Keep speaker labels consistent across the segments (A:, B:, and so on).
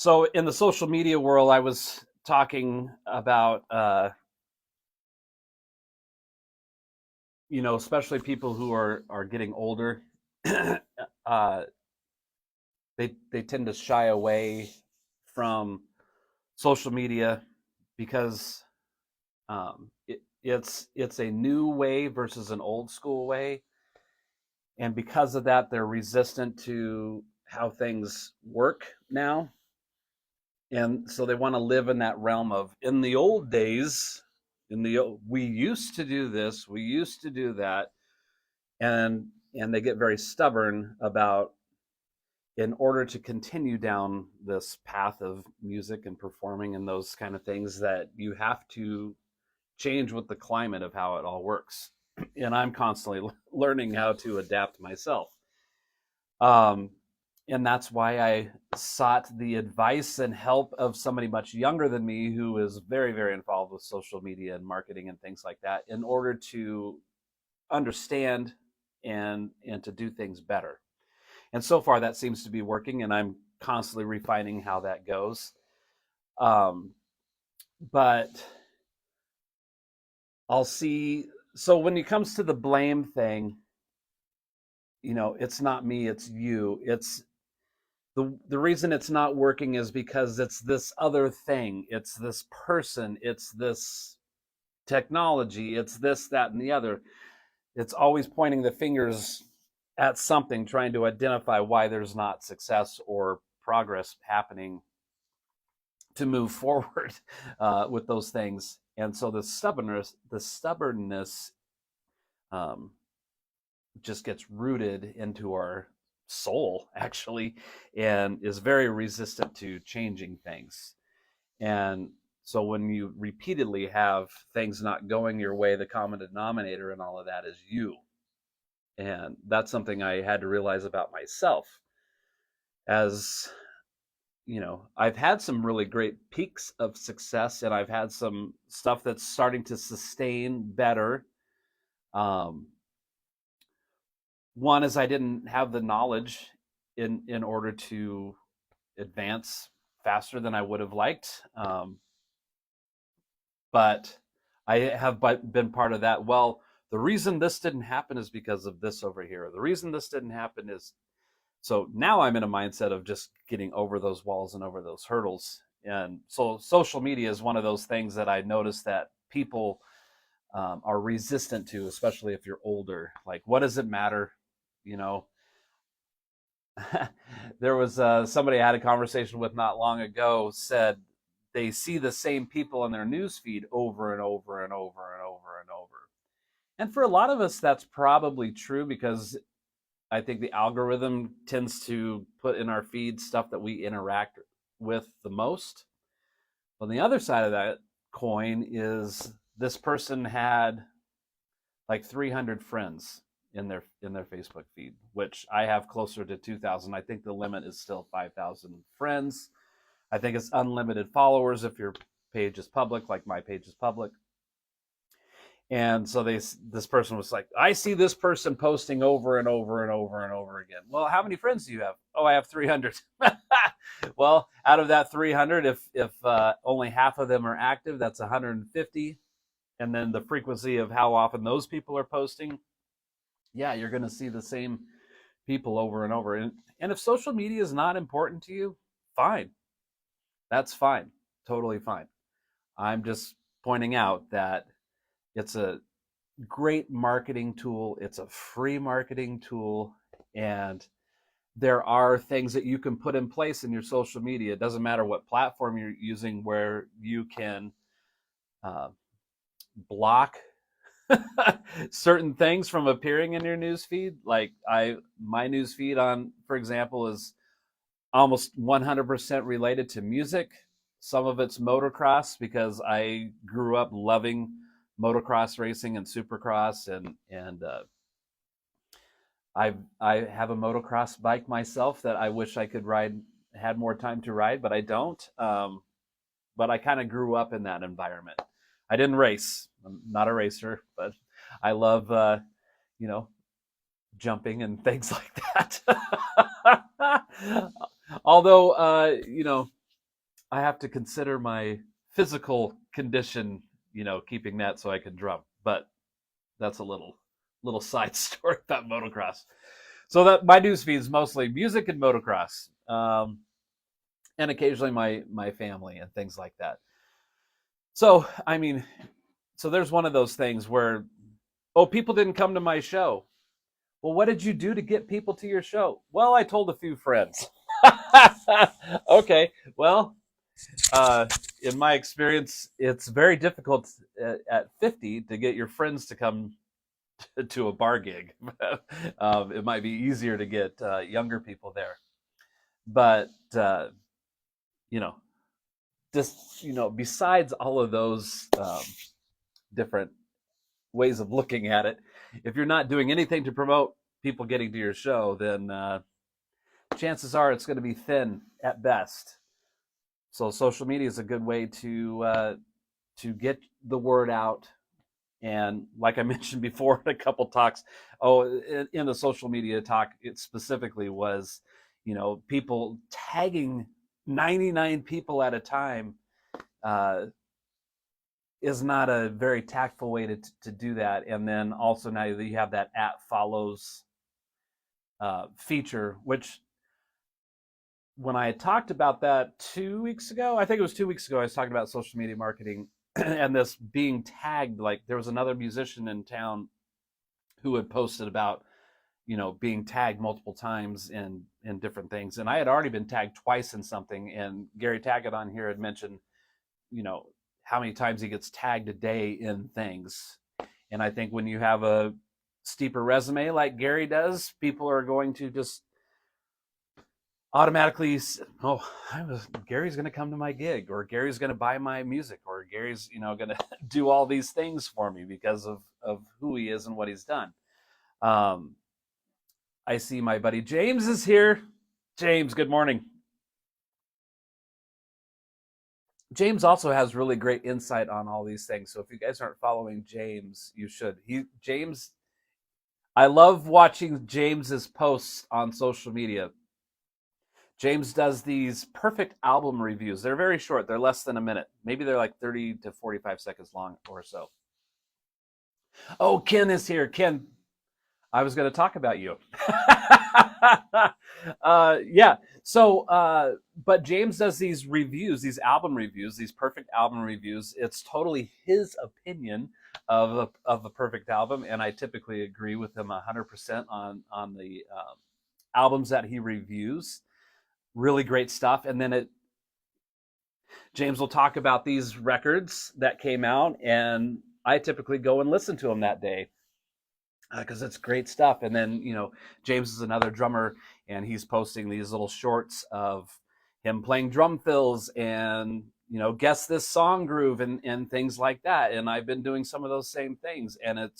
A: So in the social media world, I was talking about, especially people who are getting older. uh, they tend to shy away from social media because it's a new way versus an old school way, and because of that, they're resistant to how things work now, and so they want to live in that realm of in the old days. We used to do this, we used to do that, and they get very stubborn about, in order to continue down this path of music and performing and those kind of things, that you have to change with the climate of how it all works. And I'm constantly learning how to adapt myself. Um, and that's why I sought the advice and help of somebody much younger than me who is very, very involved with social media and marketing and things like that, in order to understand and to do things better. And so far, that seems to be working, and I'm constantly refining how that goes. But I'll see. So when it comes to the blame thing, it's not me, it's you. It's the reason it's not working is because it's this other thing. It's this person. It's this technology. It's this, that, and the other. It's always pointing the fingers at something, trying to identify why there's not success or progress happening to move forward with those things. And so the stubbornness just gets rooted into our soul, actually, and is very resistant to changing things. And so when you repeatedly have things not going your way, the common denominator in all of that is you. And that's something I had to realize about myself. As I've had some really great peaks of success, and I've had some stuff that's starting to sustain better. One is I didn't have the knowledge in order to advance faster than I would have liked. But I have been part of that. Well, the reason this didn't happen is because of this over here. The reason this didn't happen is, so now I'm in a mindset of just getting over those walls and over those hurdles. And so social media is one of those things that I notice that people are resistant to, especially if you're older. Like, what does it matter? There was somebody I had a conversation with not long ago, said they see the same people in their news feed over and over and over and over and over. And for a lot of us, that's probably true, because I think the algorithm tends to put in our feed stuff that we interact with the most. On the other side of that coin is, this person had like 300 friends in their Facebook feed, which I have closer to 2,000. I think the limit is still 5,000 friends. I think it's unlimited followers if your page is public, like my page is public. And so this person was like, I see this person posting over and over and over and over again. Well, how many friends do you have? Oh, I have 300. Well, out of that 300, if only half of them are active, that's 150. And then the frequency of how often those people are posting, yeah, you're going to see the same people over and over. And if social media is not important to you, fine. That's fine. Totally fine. I'm just pointing out that it's a great marketing tool. It's a free marketing tool. And there are things that you can put in place in your social media. It doesn't matter what platform you're using, where you can block certain things from appearing in your news feed. Like my news feed on, for example, is almost 100% related to music. Some of it's motocross, because I grew up loving motocross racing and supercross, and I have a motocross bike myself that I wish I could ride, had more time to ride, but I don't. But I kind of grew up in that environment. I didn't race. I'm not a racer, but I love, jumping and things like that. Although, I have to consider my physical condition, keeping that so I can drum. But that's a little side story about motocross. So that my news feed is mostly music and motocross, and occasionally my family and things like that. So so there's one of those things where, oh, people didn't come to my show. Well, what did you do to get people to your show? Well, I told a few friends. Okay, well, in my experience, it's very difficult at 50 to get your friends to come to a bar gig. It might be easier to get younger people there, but you know, just besides all of those different ways of looking at it, if you're not doing anything to promote people getting to your show, then chances are it's going to be thin at best. So social media is a good way to get the word out. And like I mentioned before in a couple talks, in the social media talk, it specifically was, people tagging 99 people at a time is not a very tactful way to do that. And then also now you have that @follows feature, which when I talked about that 2 weeks ago, I think it was 2 weeks ago, I was talking about social media marketing and this being tagged. Like there was another musician in town who had posted about, being tagged multiple times in different things. And I had already been tagged twice in something. And Gary Taggett on here had mentioned, how many times he gets tagged a day in things. And I think when you have a steeper resume like Gary does, people are going to just automatically, Gary's going to come to my gig, or Gary's going to buy my music, or Gary's, going to do all these things for me because of who he is and what he's done. I see my buddy James is here. James, good morning. James also has really great insight on all these things. So if you guys aren't following James, you should. I love watching James's posts on social media. James does these perfect album reviews. They're very short. They're less than a minute. Maybe they're like 30 to 45 seconds long or so. Oh, Ken is here. Ken, I was going to talk about you. Yeah. So, but James does these reviews, these album reviews, these perfect album reviews. It's totally his opinion of the perfect album, and I typically agree with him 100% on the albums that he reviews. Really great stuff. And then James will talk about these records that came out, and I typically go and listen to them that day because it's great stuff. And then, James is another drummer, and he's posting these little shorts of him playing drum fills and, guess this song groove and things like that. And I've been doing some of those same things. And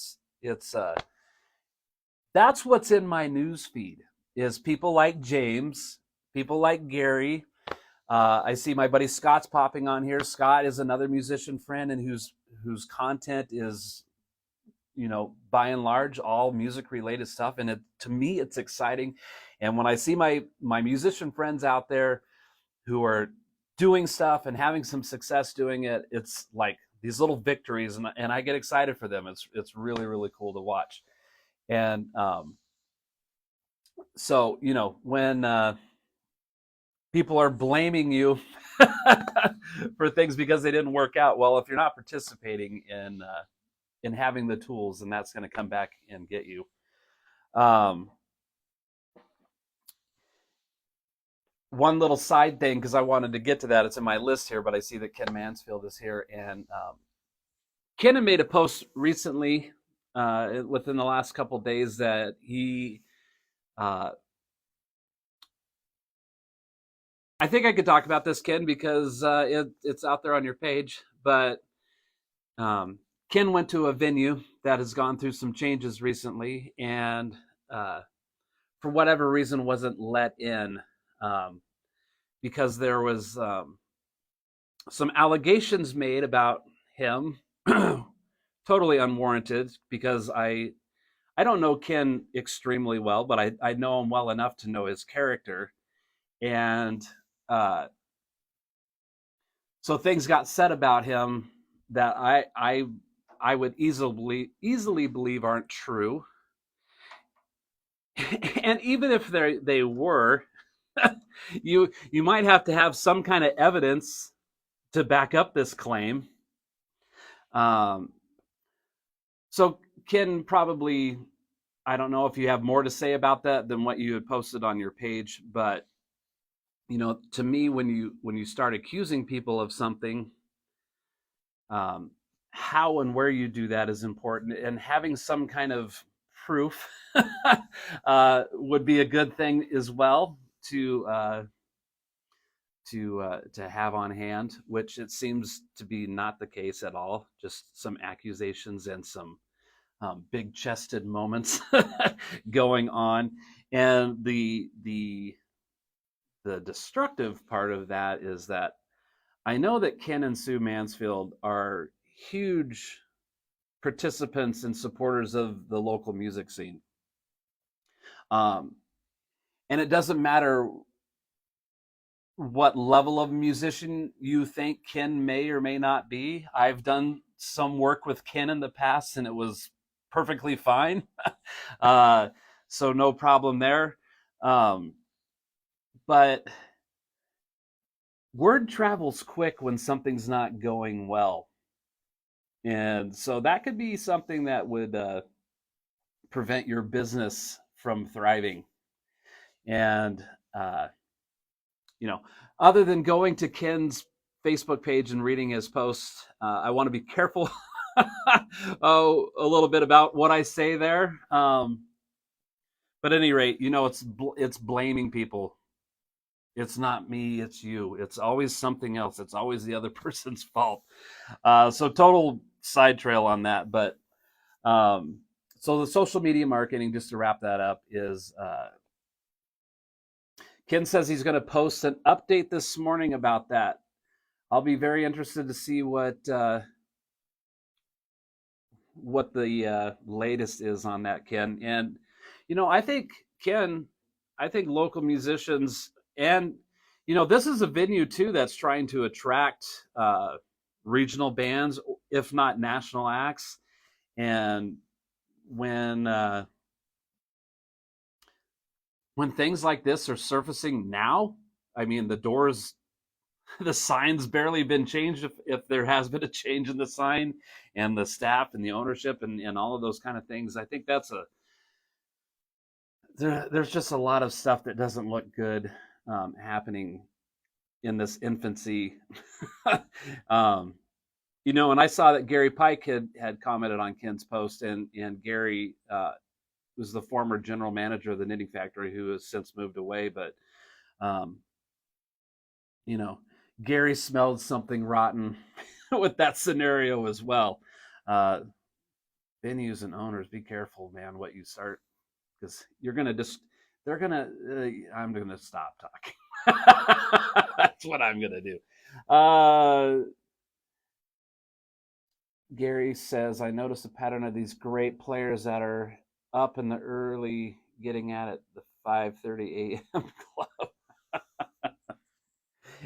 A: that's what's in my news feed is people like James, people like Gary. I see my buddy Scott's popping on here. Scott is another musician friend and whose content is, by and large, all music related stuff. And to me, it's exciting. And when I see my musician friends out there who are doing stuff and having some success doing it, it's like these little victories, and I get excited for them. It's really, really cool to watch. And so, when people are blaming you for things because they didn't work out, well, if you're not participating in having the tools, and that's going to come back and get you. One little side thing, because I wanted to get to that, it's in my list here, but I see that Ken Mansfield is here, and Ken had made a post recently within the last couple of days that he I think I could talk about this, Ken, because it's out there on your page, but Ken went to a venue that has gone through some changes recently, and for whatever reason wasn't let in because there was some allegations made about him, totally unwarranted, because I don't know Ken extremely well, but I know him well enough to know his character. And So things got said about him that I would easily believe aren't true. And even if they were, you might have to have some kind of evidence to back up this claim. So Ken, probably, I don't know if you have more to say about that than what you had posted on your page, but to me, when you start accusing people of something, how and where you do that is important, and having some kind of proof would be a good thing as well to have on hand, which it seems to be not the case at all. Just some accusations and some big-chested moments going on, and the destructive part of that is that I know that Ken and Sue Mansfield are huge participants and supporters of the local music scene. And it doesn't matter what level of musician you think Ken may or may not be. I've done some work with Ken in the past, and it was perfectly fine. So no problem there. But word travels quick when something's not going well. And so that could be something that would prevent your business from thriving. And, other than going to Ken's Facebook page and reading his posts, I want to be careful a little bit about what I say there. But at any rate, it's blaming people. It's not me, it's you. It's always something else. It's always the other person's fault. So total side trail on that. But so the social media marketing, just to wrap that up, is Ken says he's going to post an update this morning about that. I'll be very interested to see what the latest is on that, Ken. And I think local musicians, and this is a venue too that's trying to attract regional bands, if not national acts. And when things like this are surfacing now, I mean, the sign's barely been changed, if there has been a change in the sign, and the staff and the ownership and all of those kind of things. I think there's just a lot of stuff that doesn't look good happening in this infancy. And I saw that Gary Pike had commented on Ken's post, and Gary was the former general manager of the Knitting Factory, who has since moved away. But Gary smelled something rotten with that scenario as well. Venues and owners, be careful, man, what you start, because I'm going to stop talking. That's what I'm going to do. Gary says, I noticed a pattern of these great players that are up in the early getting at the 5:30 a.m. club.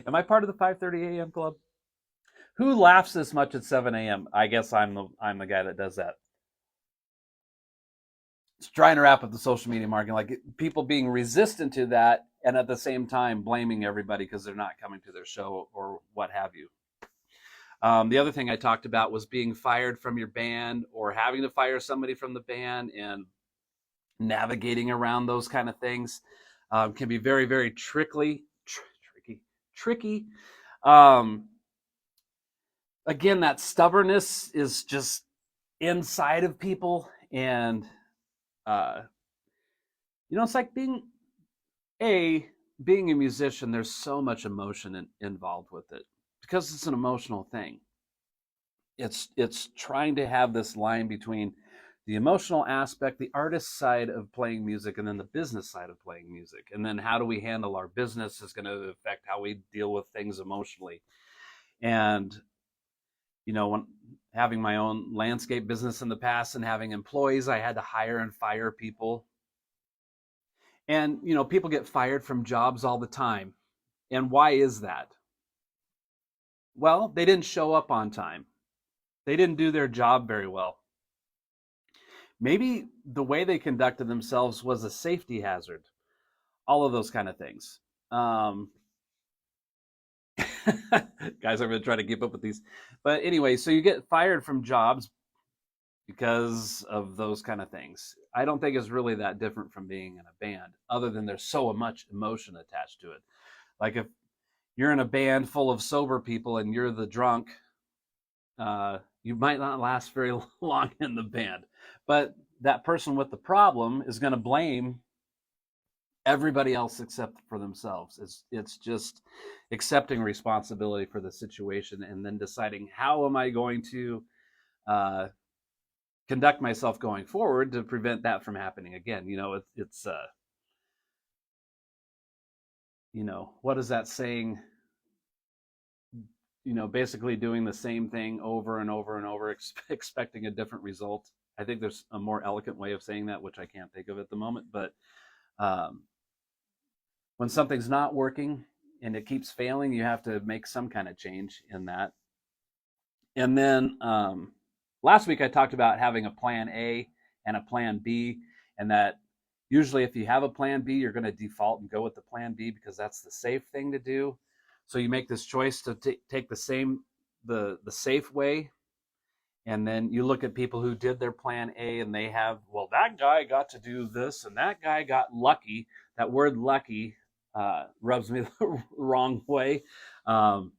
A: Am I part of the 5:30 a.m. club? Who laughs this much at 7 a.m.? I guess I'm the guy that does that. It's trying to wrap up the social media marketing, like people being resistant to that, and at the same time blaming everybody because they're not coming to their show or what have you. The other thing I talked about was being fired from your band, or having to fire somebody from the band, and navigating around those kind of things can be very, very tricky. Again, that stubbornness is just inside of people, and it's like being a musician. There's so much emotion involved with it, because it's an emotional thing. It's trying to have this line between the emotional aspect, the artist side of playing music, and then the business side of playing music. And then how do we handle our business is going to affect how we deal with things emotionally. And, when having my own landscape business in the past and having employees, I had to hire and fire people. And, people get fired from jobs all the time. And why is that? Well, they didn't show up on time. They didn't do their job very well. Maybe the way they conducted themselves was a safety hazard. All of those kind of things. Guys, I'm going to try to keep up with these. But anyway, so you get fired from jobs because of those kind of things. I don't think it's really that different from being in a band, other than there's so much emotion attached to it. Like if you're in a band full of sober people and you're the drunk, you might not last very long in the band. But that person with the problem is going to blame everybody else except for themselves. It's just accepting responsibility for the situation and then deciding how am I going to conduct myself going forward to prevent that from happening again. It's what is that saying? Basically doing the same thing over and over and over, expecting a different result. I think there's a more elegant way of saying that, which I can't think of at the moment. But when something's not working and it keeps failing, you have to make some kind of change in that. And then last week I talked about having a plan A and a plan B, and that usually if you have a plan B, you're going to default and go with the plan B because that's the safe thing to do. So you make this choice to take the safe way, and then you look at people who did their plan A and they have, well, that guy got to do this and that guy got lucky. That word lucky rubs me the wrong way. The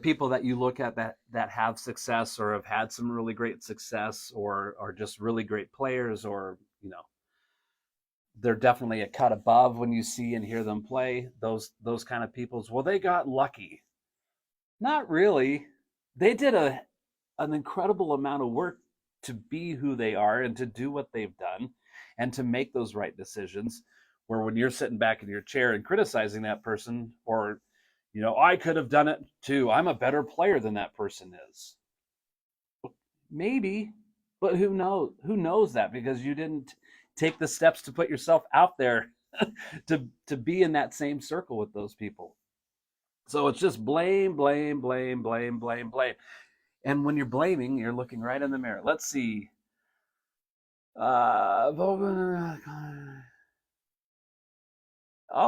A: people that you look at that have success or have had some really great success or are just really great players, or they're definitely a cut above when you see and hear them play. Those kind of people's, well, they got lucky. Not really. They did an incredible amount of work to be who they are and to do what they've done and to make those right decisions, where when you're sitting back in your chair and criticizing that person, or I could have done it too, I'm a better player than that person is. Maybe, but who knows that, because you didn't take the steps to put yourself out there to be in that same circle with those people. So it's just blame, blame, blame, blame, blame, blame. And when you're blaming, you're looking right in the mirror. Let's see. Oh,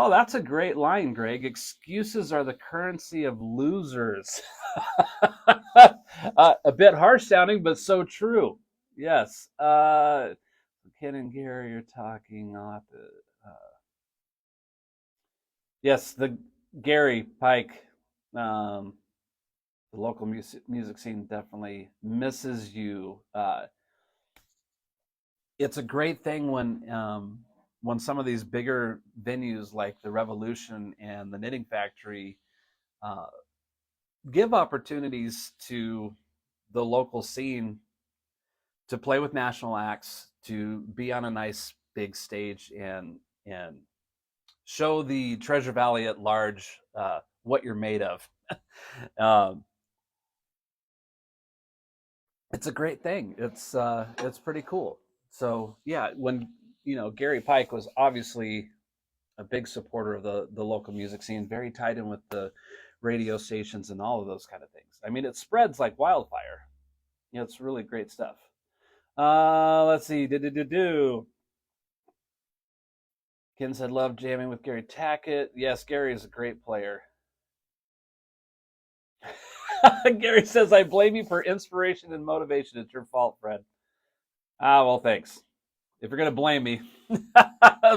A: that's a great line, Greg. Excuses are the currency of losers. A bit harsh sounding, but so true. Yes. Ken and Gary are talking. Yes, the Gary Pike, the local music scene definitely misses you. It's a great thing when some of these bigger venues like the Revolution and the Knitting Factory give opportunities to the local scene to play with national acts, to be on a nice big stage and show the Treasure Valley at large what you're made of. It's a great thing. It's pretty cool. So yeah, when Gary Pike was obviously a big supporter of the local music scene, very tied in with the radio stations and all of those kind of things. I mean, it spreads like wildfire. It's really great stuff. Let's see. Ken said, love jamming with Gary Tackett. Yes, Gary is a great player. Gary says, I blame you for inspiration and motivation. It's your fault, Fred. Well, thanks. If you're going to blame me,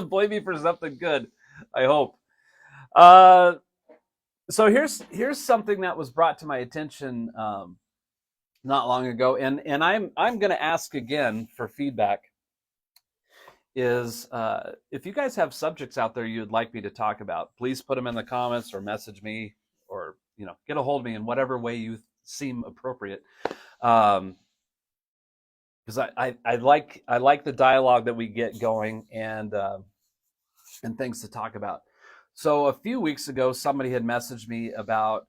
A: blame me for something good, I hope. So here's something that was brought to my attention not long ago, and I'm going to ask again for feedback. Is if you guys have subjects out there you'd like me to talk about, please put them in the comments or message me, or get a hold of me in whatever way you seem appropriate. Because I like the dialogue that we get going and things to talk about. So a few weeks ago, somebody had messaged me about,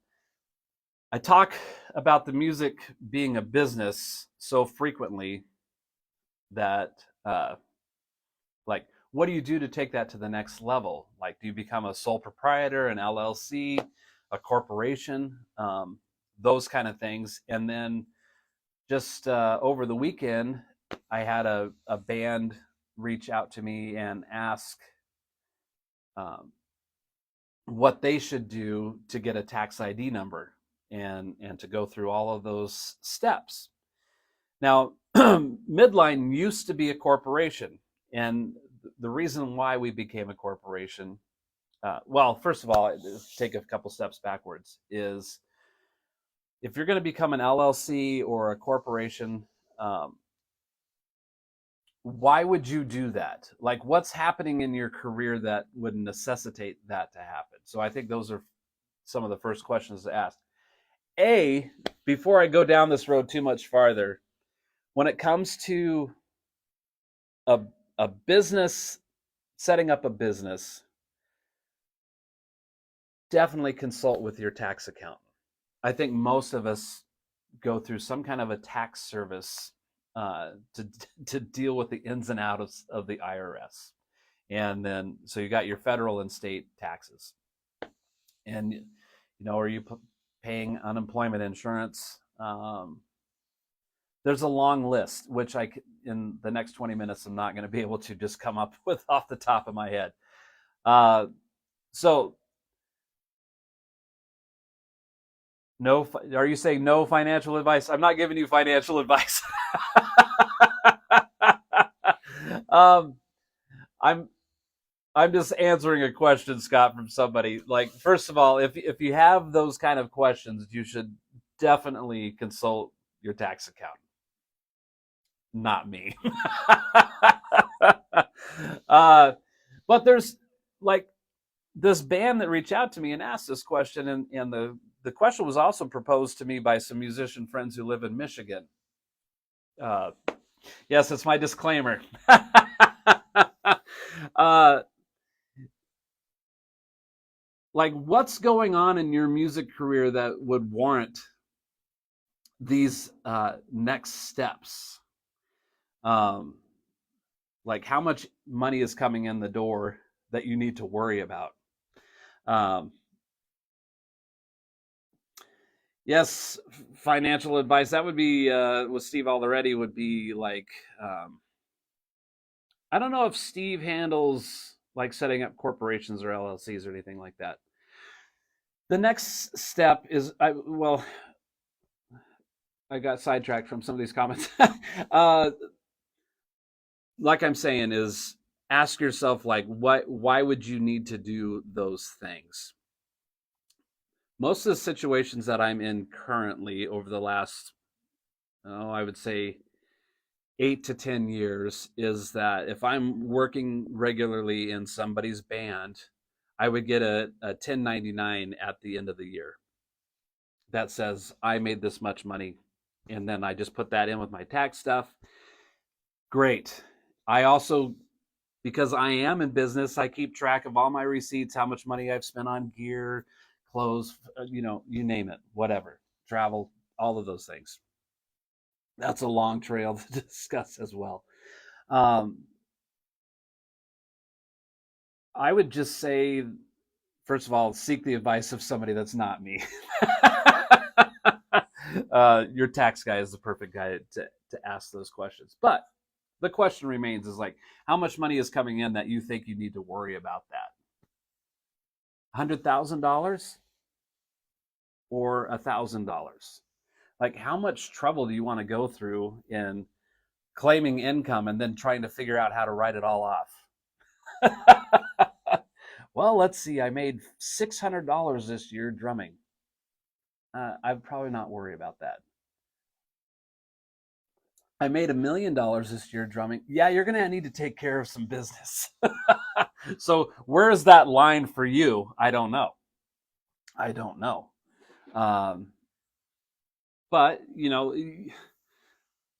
A: I talk about the music being a business so frequently that like, what do you do to take that to the next level? Like, do you become a sole proprietor, an LLC, a corporation, those kind of things. And then just over the weekend, I had a band reach out to me and ask what they should do to get a tax ID number and to go through all of those steps. Now, Midline used to be a corporation, and the reason why we became a corporation, well, first of all, take a couple steps backwards, is if you're going to become an LLC or a corporation, why would you do that? Like, what's happening in your career that would necessitate that to happen? So I think those are some of the first questions to ask. Before I go down this road too much farther, when it comes to a business, setting up a business, definitely consult with your tax accountant. I think most of us go through some kind of a tax service to deal with the ins and outs of the IRS. And then, so you got your federal and state taxes. And, you know, are you paying unemployment insurance? There's a long list, which in the next 20 minutes, I'm not going to be able to just come up with off the top of my head. So, no, are you saying no financial advice? I'm not giving you financial advice. I'm just answering a question, Scott, from somebody. Like, first of all, if you have those kind of questions, you should definitely consult your tax accountant. Not me. But there's like this band that reached out to me and asked this question, and the question was also proposed to me by some musician friends who live in Michigan. Yes, it's my disclaimer. Like, what's going on in your music career that would warrant these next steps? Like, how much money is coming in the door that you need to worry about? Yes, financial advice. That would be, with Steve already, would be like, I don't know if Steve handles like setting up corporations or LLCs or anything like that. The next step is, I got sidetracked from some of these comments. Like I'm saying, is ask yourself, like, why would you need to do those things? Most of the situations that I'm in currently over the last, I would say 8 to 10 years, is that if I'm working regularly in somebody's band, I would get a 1099 at the end of the year that says I made this much money, and then I just put that in with my tax stuff. Great. I also, because I am in business, I keep track of all my receipts, how much money I've spent on gear, clothes, you name it, whatever, travel, all of those things. That's a long trail to discuss as well. I would just say, first of all, seek the advice of somebody that's not me. Your tax guy is the perfect guy to ask those questions. But the question remains is like, how much money is coming in that you think you need to worry about that? $100,000 or $1,000? Like, how much trouble do you want to go through in claiming income and then trying to figure out how to write it all off? Well, let's see. I made $600 this year drumming. I'd probably not worry about that. I made $1 million this year drumming. Yeah, you're going to need to take care of some business. So where is that line for you? I don't know. But,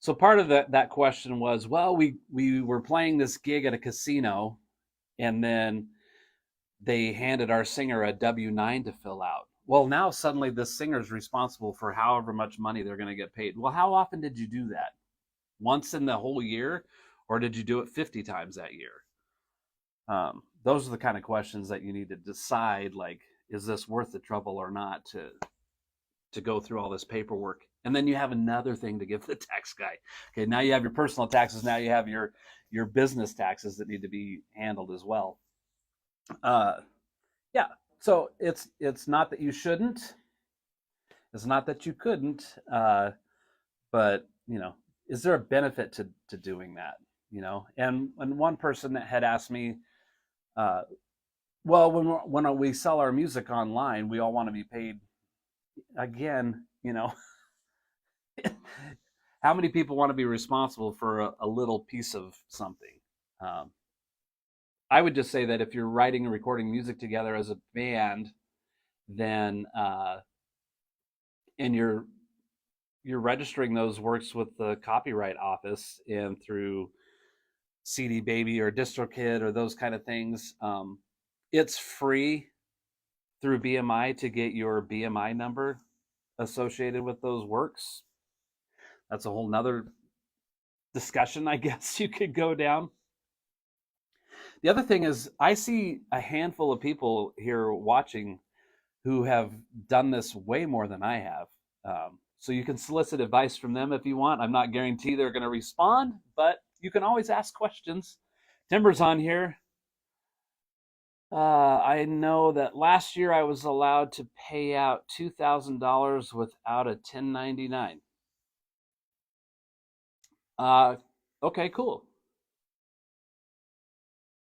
A: so part of that question was, well, we were playing this gig at a casino, and then they handed our singer a W-9 to fill out. Well, now suddenly this singer's responsible for however much money they're going to get paid. Well, how often did you do that? Once in the whole year, or did you do it 50 times that year? Those are the kind of questions that you need to decide, like, is this worth the trouble or not to go through all this paperwork? And then you have another thing to give the tax guy. Okay, now you have your personal taxes. Now you have your business taxes that need to be handled as well. Yeah. So it's not that you shouldn't. It's not that you couldn't. But is there a benefit to doing that? And one person that had asked me, well, when we sell our music online, we all want to be paid. Again, how many people want to be responsible for a little piece of something? I would just say that if you're writing and recording music together as a band, then and you're registering those works with the Copyright Office and through CD Baby or DistroKid or those kind of things, it's free through BMI to get your BMI number associated with those works. That's a whole nother discussion, I guess you could go down. The other thing is, I see a handful of people here watching who have done this way more than I have. So you can solicit advice from them if you want. I'm not guarantee they're going to respond, but you can always ask questions. Timber's on here. I know that last year I was allowed to pay out $2,000 without a 1099. Okay, cool.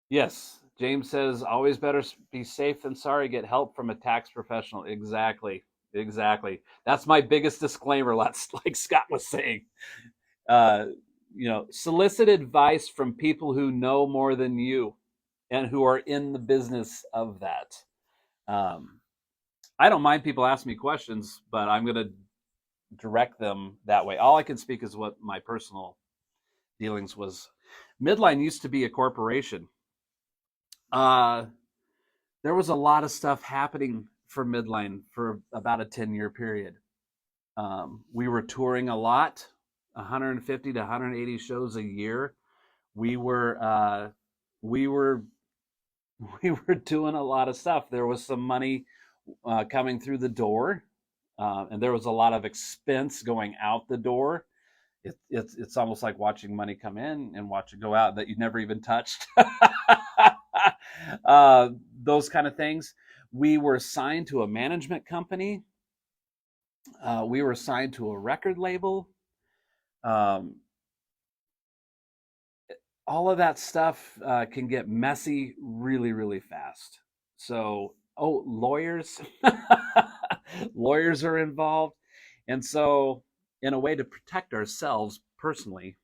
A: Yes, James says, always better be safe than sorry. Get help from a tax professional. Exactly. That's my biggest disclaimer, like Scott was saying. Solicit advice from people who know more than you and who are in the business of that. I don't mind people asking me questions, but I'm going to direct them that way. All I can speak is what my personal dealings was. Midline used to be a corporation. There was a lot of stuff happening for Midline for about a 10-year period. We were touring a lot, 150 to 180 shows a year. We were doing a lot of stuff. There was some money coming through the door, and there was a lot of expense going out the door. It's almost like watching money come in and watch it go out that you never even touched. Those kind of things. We were signed to a management company. We were signed to a record label. All of that stuff can get messy really, really fast. So, lawyers. Lawyers are involved. And so, in a way to protect ourselves personally,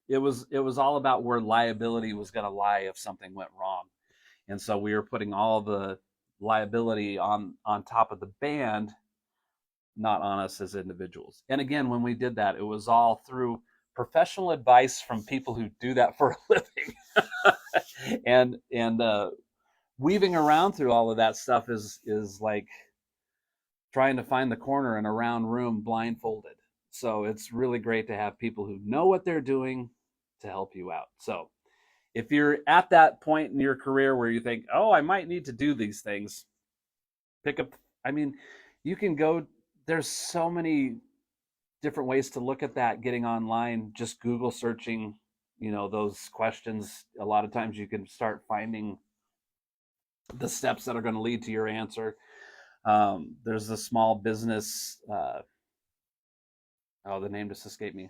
A: it was all about where liability was going to lie if something went wrong. And so we were putting all the liability on top of the band, not on us as individuals. And again, when we did that, it was all through professional advice from people who do that for a living. and weaving around through all of that stuff is like trying to find the corner in a round room blindfolded. So it's really great to have people who know what they're doing to help you out. So if you're at that point in your career where you think, I might need to do these things, pick up, you can go, there's so many different ways to look at that, getting online, just Google searching, those questions. A lot of times you can start finding the steps that are going to lead to your answer. There's the small business, the name just escaped me.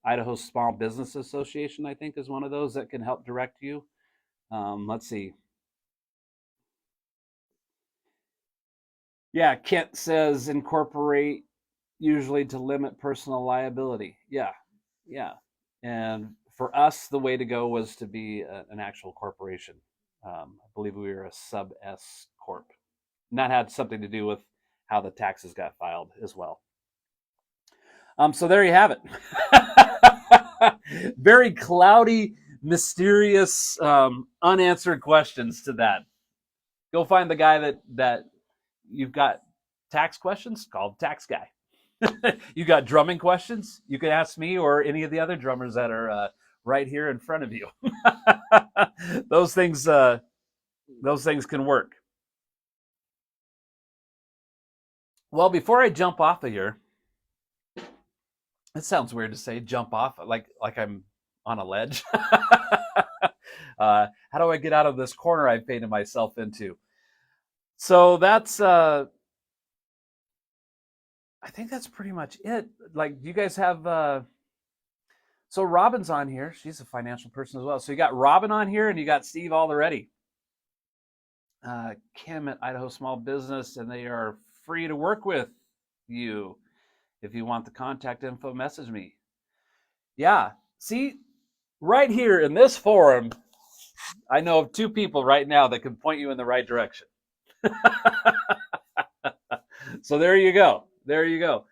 A: Idaho Small Business Association, I think, is one of those that can help direct you. Let's see. Yeah, Kent says incorporate usually to limit personal liability. Yeah. And for us, the way to go was to be an actual corporation. I believe we were a sub S corp. And that had something to do with how the taxes got filed as well. So there you have it. Very cloudy, mysterious, unanswered questions to that. Go find the guy that you've got tax questions, call the tax guy. You got drumming questions, you can ask me or any of the other drummers that are right here in front of you. Those things can work. Well, before I jump off of here, it sounds weird to say jump off, like I'm on a ledge. How do I get out of this corner I've painted myself into? So that's, I think that's pretty much it. Like, do you guys have, so Robin's on here. She's a financial person as well. So you got Robin on here and you got Steve already. Kim at Idaho Small Business, and they are free to work with you. If you want the contact info, message me. Yeah, see, right here in this forum, I know of 2 people right now that can point you in the right direction. So there you go. There you go.